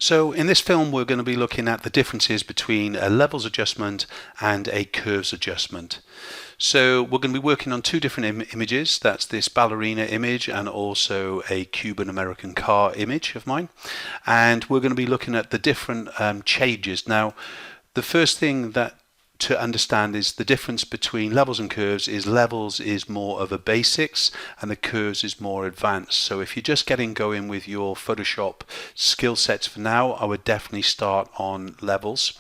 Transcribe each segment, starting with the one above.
So in this film we're going to be looking at the differences between a levels adjustment and a curves adjustment. So we're going to be working on two different images. That's this ballerina image and also a Cuban American car image of mine. And we're going to be looking at the different changes. Now, the first thing that to understand is the difference between levels and curves is levels is more of a basics and the curves is more advanced. So if you're just getting going with your Photoshop skill sets for now, I would definitely start on levels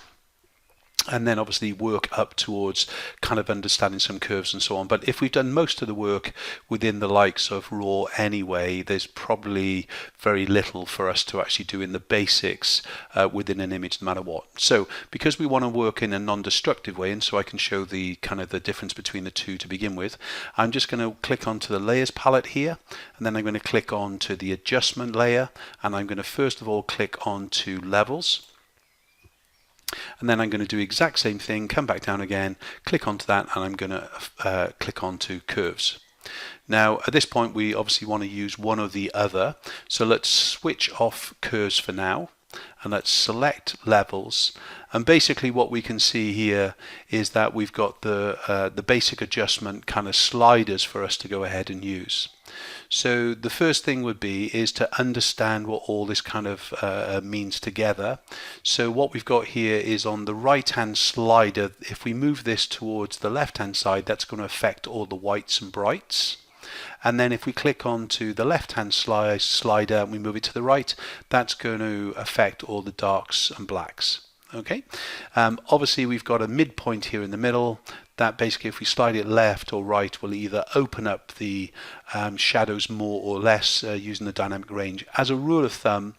and then obviously work up towards kind of understanding some curves and so on. But if we've done most of the work within the likes of RAW anyway, there's probably very little for us to actually do in the basics within an image no matter what. So because we want to work in a non-destructive way, and so I can show the kind of the difference between the two to begin with, I'm just going to click onto the layers palette here, and then I'm going to click on to the adjustment layer, and I'm going to first of all click on to levels. And then I'm going to do the exact same thing, come back down again, click onto that, and I'm going to click onto curves. Now at this point we obviously want to use one or the other, so let's switch off curves for now and let's select levels, and basically what we can see here is that we've got the basic adjustment kind of sliders for us to go ahead and use. So the first thing would be is to understand what all this kind of means together. So what we've got here is on the right hand slider, if we move this towards the left hand side, that's going to affect all the whites and brights. And then if we click on to the left hand slider and we move it to the right, that's going to affect all the darks and blacks. Okay, obviously we've got a midpoint here in the middle that basically if we slide it left or right will either open up the shadows more or less using the dynamic range. As a rule of thumb,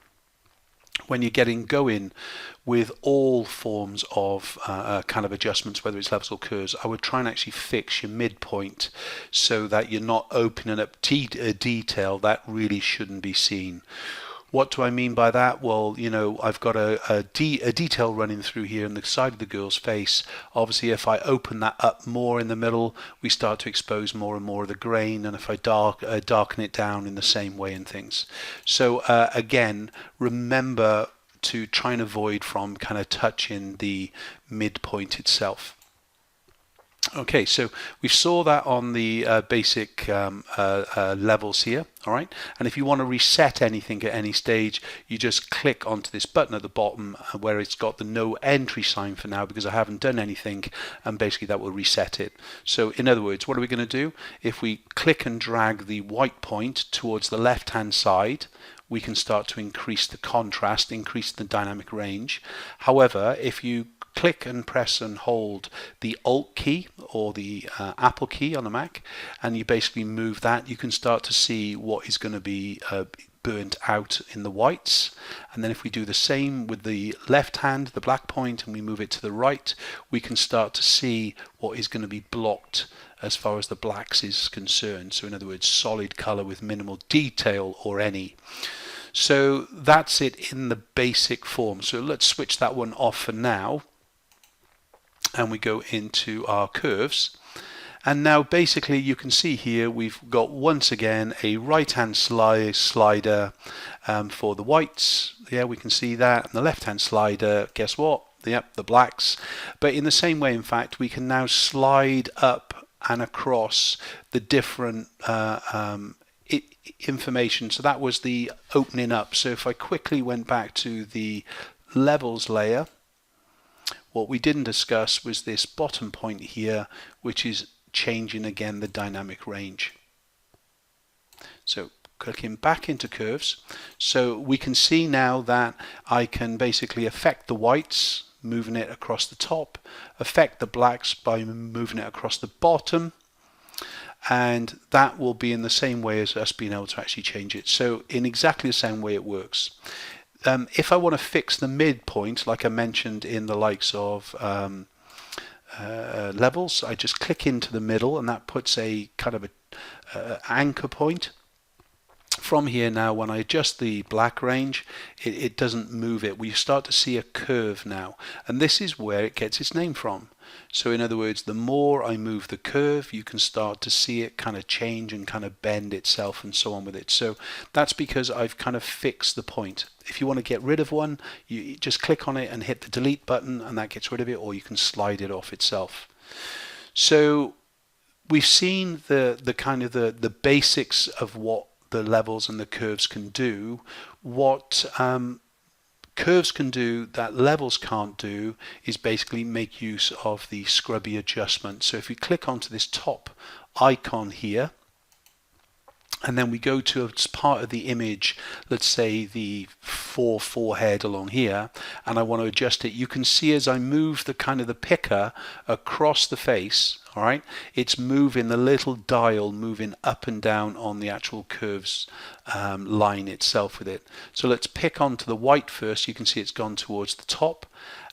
when you're getting going with all forms of kind of adjustments, whether it's levels or curves, I would try and actually fix your midpoint so that you're not opening up detail that really shouldn't be seen. What do I mean by that? Well, you know, I've got a detail running through here on the side of the girl's face. Obviously, if I open that up more in the middle, we start to expose more and more of the grain, and if I darken it down in the same way and things. So again, remember to try and avoid from kind of touching the midpoint itself. Okay, so we saw that on the basic levels here, all right? And if you want to reset anything at any stage, you just click onto this button at the bottom where it's got the no entry sign for now because I haven't done anything, and basically that will reset it. So in other words, what are we going to do? If we click and drag the white point towards the left-hand side, we can start to increase the contrast, increase the dynamic range. However, if you click and press and hold the Alt key or the Apple key on the Mac, and you basically move that, you can start to see what is going to be burnt out in the whites. And then if we do the same with the left hand, the black point, and we move it to the right, we can start to see what is going to be blocked as far as the blacks is concerned. So in other words, solid color with minimal detail or any. So that's it in the basic form. So let's switch that one off for now, and we go into our curves. And now basically you can see here we've got once again a right hand slider for the whites. Yeah, we can see that. And the left hand slider, guess what? Yep, the blacks. But in the same way, in fact, we can now slide up and across the different information. So that was the opening up. So if I quickly went back to the levels layer, what we didn't discuss was this bottom point here, which is changing again the dynamic range. So clicking back into curves, so we can see now that I can basically affect the whites, moving it across the top, affect the blacks by moving it across the bottom, and that will be in the same way as us being able to actually change it. So in exactly the same way it works. If I want to fix the midpoint, like I mentioned in the likes of levels, I just click into the middle, and that puts a kind of a anchor point from here now, when I adjust the black range, it doesn't move it. We start to see a curve now, and this is where it gets its name from. So in other words, the more I move the curve, you can start to see it kind of change and kind of bend itself and so on with it. So that's because I've kind of fixed the point. If you want to get rid of one, you just click on it and hit the delete button, and that gets rid of it, or you can slide it off itself. So we've seen the kind of the basics of what the levels and the curves can do. What curves can do that levels can't do is basically make use of the scrubby adjustment. So if we click onto this top icon here, and then we go to a part of the image, let's say the forehead along here, and I want to adjust it, you can see as I move the kind of the picker across the face, all right, it's moving the little dial, moving up and down on the actual curves line itself with it. So let's pick onto the white first. You can see it's gone towards the top,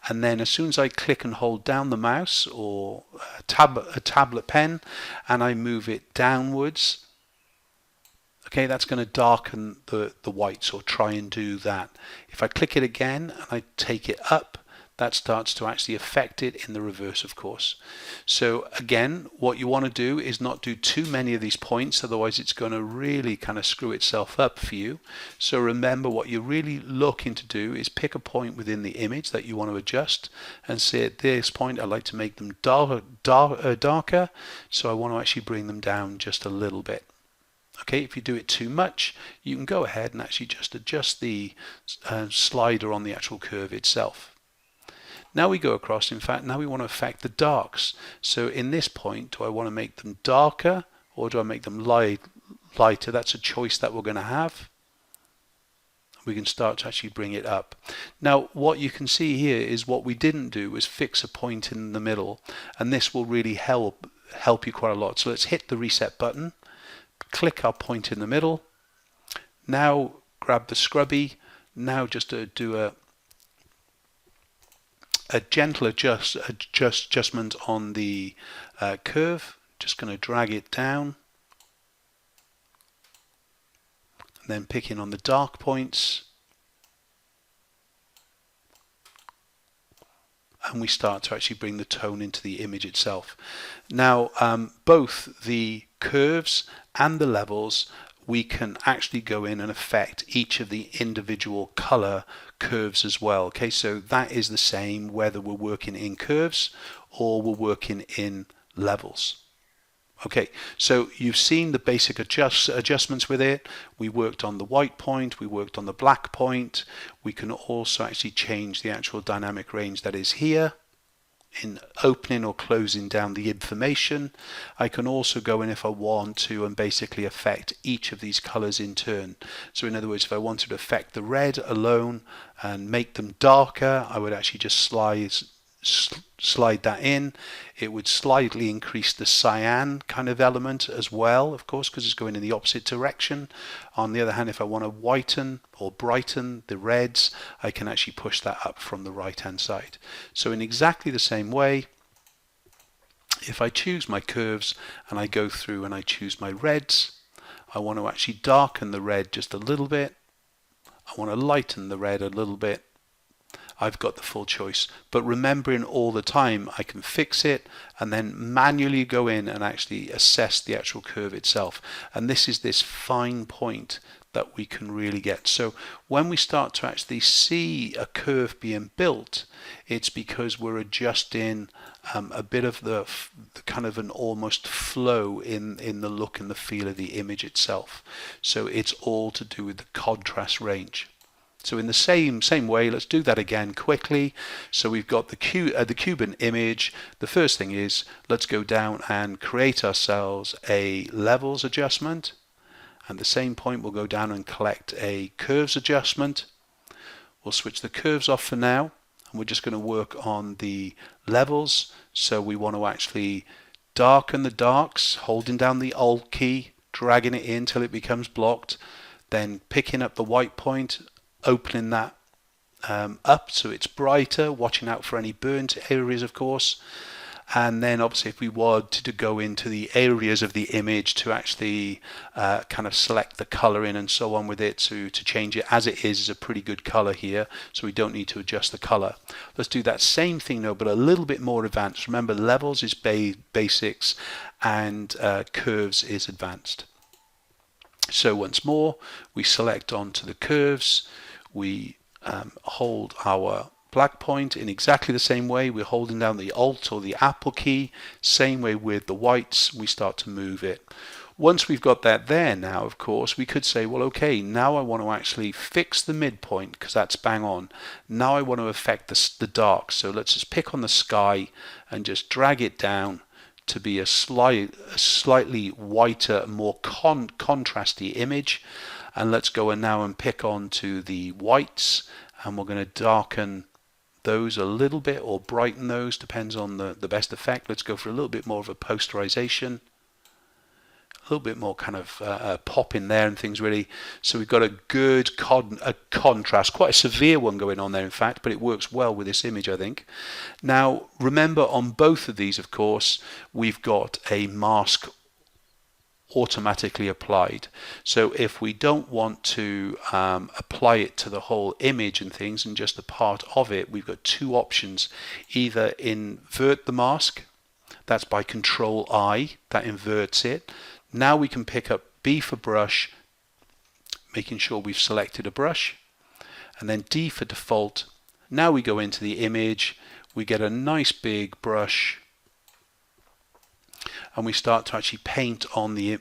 and then as soon as I click and hold down the mouse or a tablet pen and I move it downwards, okay, that's going to darken the whites, or try and do that. If I click it again and I take it up, that starts to actually affect it in the reverse, of course. So again, what you want to do is not do too many of these points, otherwise it's going to really kind of screw itself up for you. So remember, what you're really looking to do is pick a point within the image that you want to adjust and say, at this point I'd like to make them darker, so I want to actually bring them down just a little bit. Okay, if you do it too much, you can go ahead and actually just adjust the slider on the actual curve itself. Now we go across, in fact, now we want to affect the darks. So in this point, do I want to make them darker or do I make them lighter? That's a choice that we're going to have. We can start to actually bring it up. Now what you can see here is what we didn't do was fix a point in the middle, and this will really help you quite a lot. So let's hit the reset button, click our point in the middle, now grab the scrubby, now just do a gentle adjustment on the curve. Just going to drag it down, and then picking on the dark points, and we start to actually bring the tone into the image itself. Now both the curves and the levels, we can actually go in and affect each of the individual color curves as well. Okay, so that is the same whether we're working in curves or we're working in levels. Okay, so you've seen the basic adjustments with it. We worked on the white point, we worked on the black point. We can also actually change the actual dynamic range that is here in opening or closing down the information. I can also go in if I want to and basically affect each of these colors in turn. So in other words, if I wanted to affect the red alone and make them darker, I would actually just slide that in. It would slightly increase the cyan kind of element as well, of course, because it's going in the opposite direction. On the other hand, if I want to whiten or brighten the reds, I can actually push that up from the right hand side. So in exactly the same way, if I choose my curves and I go through and I choose my reds, I want to actually darken the red just a little bit. I want to lighten the red a little bit. I've got the full choice, but remembering all the time I can fix it and then manually go in and actually assess the actual curve itself. And this is this fine point that we can really get. So when we start to actually see a curve being built, it's because we're adjusting a bit of the kind of an almost flow in the look and the feel of the image itself. So it's all to do with the contrast range. So in the same way, let's do that again quickly. So we've got the Cuban image. The first thing is, let's go down and create ourselves a levels adjustment. At the same point, we'll go down and collect a curves adjustment. We'll switch the curves off for now, and we're just going to work on the levels. So we want to actually darken the darks, holding down the Alt key, dragging it in till it becomes blocked, then picking up the white point, opening that up so it's brighter, watching out for any burnt areas, of course, And then obviously if we wanted to go into the areas of the image to actually kind of select the color in and so on with it, to change it as it is a pretty good color here, so we don't need to adjust the color. Let's do that same thing though, but a little bit more advanced. Remember, levels is basics and curves is advanced. So once more, we select onto the curves, we hold our black point in exactly the same way. We're holding down the Alt or the Apple key. Same way with the whites, we start to move it. Once we've got that there now, of course, we could say, well, okay, now I want to actually fix the midpoint because that's bang on. Now I want to affect the dark. So let's just pick on the sky and just drag it down to be a slightly whiter, more contrasty image. And let's go and now and pick on to the whites, and we're going to darken those a little bit or brighten those, depends on the best effect. Let's go for a little bit more of a posterization, a little bit more kind of pop in there and things really. So we've got a good contrast, quite a severe one going on there in fact, but it works well with this image I think. Now remember, on both of these of course we've got a mask automatically applied. So if we don't want to apply it to the whole image and things and just a part of it, we've got two options. Either invert the mask, that's by Control I, that inverts it. Now we can pick up B for brush, making sure we've selected a brush, and then D for default. Now we go into the image, we get a nice big brush, and we start to actually paint on the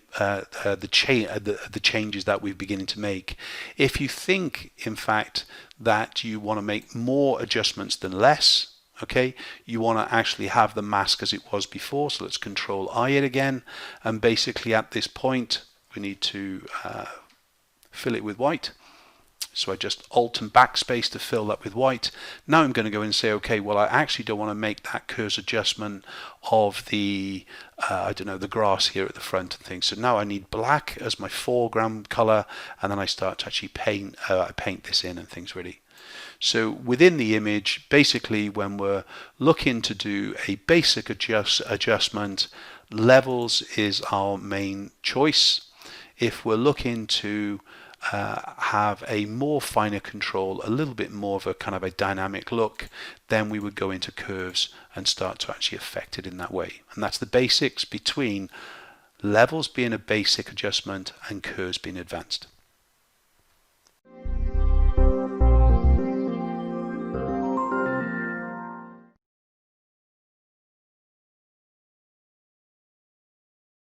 changes that we're beginning to make. If you think, in fact, that you want to make more adjustments than less, okay, you want to actually have the mask as it was before. So let's Control I it again, and basically at this point we need to fill it with white. So I just Alt and backspace to fill that with white. Now I'm going to go and say, okay, well I actually don't want to make that curves adjustment of the I don't know, the grass here at the front and things. So now I need black as my foreground color, and then I start to actually paint this in and things really. So within the image, basically when we're looking to do a basic adjustment, levels is our main choice. If we're looking to have a more finer control, a little bit more of a kind of a dynamic look, then we would go into curves and start to actually affect it in that way. And that's the basics between levels being a basic adjustment and curves being advanced.